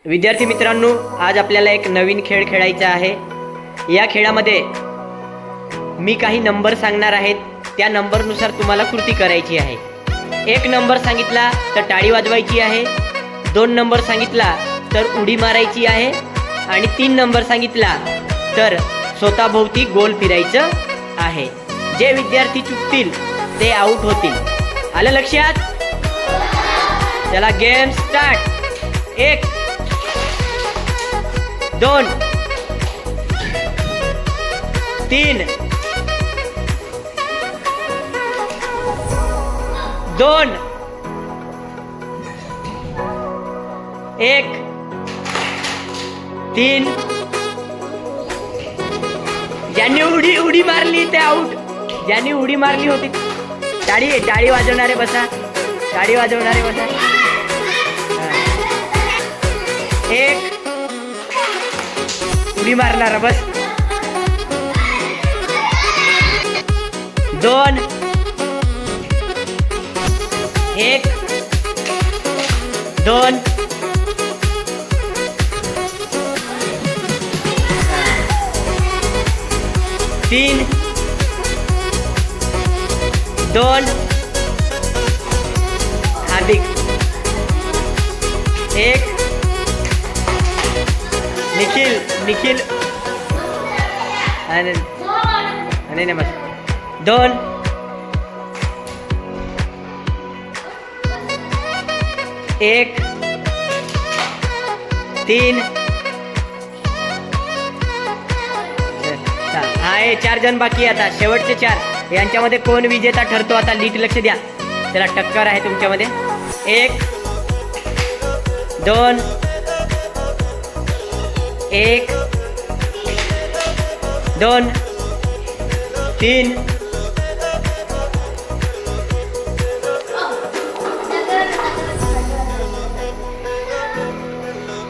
विद्यार्थी मित्रांनो, आज आपल्याला एक नवीन खेळ खेळायचा आहे। या खेळामध्ये मी काही नंबर सांगणार आहेत, त्या नंबरनुसार तुम्हाला कृती करायची आहे। एक नंबर सांगितला तर टाळी वाजवायची आहे, 2 नंबर सांगितला तर उडी मारायची आहे आणि 3 नंबर सांगितला तर स्वतःभोवती गोल फिरायचं आहे। जे विद्यार्थी चुकतील ते आउट होतील। आलं लक्षात? चला गेम स्टार्ट। 1 2 3 2 1 3 ज्यांनी उडी मारली ते आउट। ज्यांनी उडी मारली होती टाळी वाजवणारे बसा, टाळी वाजवणारे बसा। 1 उडी मारणारा बस। 2 1 2 3 2 हार्दिक 1 निखिल आणि बस 2 1 3 आहे 4 जण बाकी। आता शेवटचे 4 यांच्यामध्ये कोण विजेता ठरतो आता नीट लक्ष द्या, त्याला टक्कर आहे तुमच्यामध्ये। 1 2 1 2 3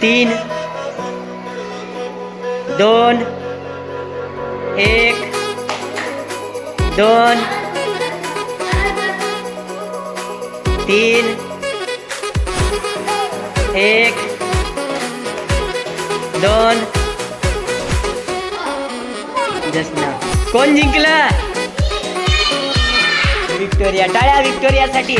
3 2 1 2 3 1 2 जस्ट नाव कोण जिंकलं? विक्टोरिया। टाळ्या विक्टोरियासाठी।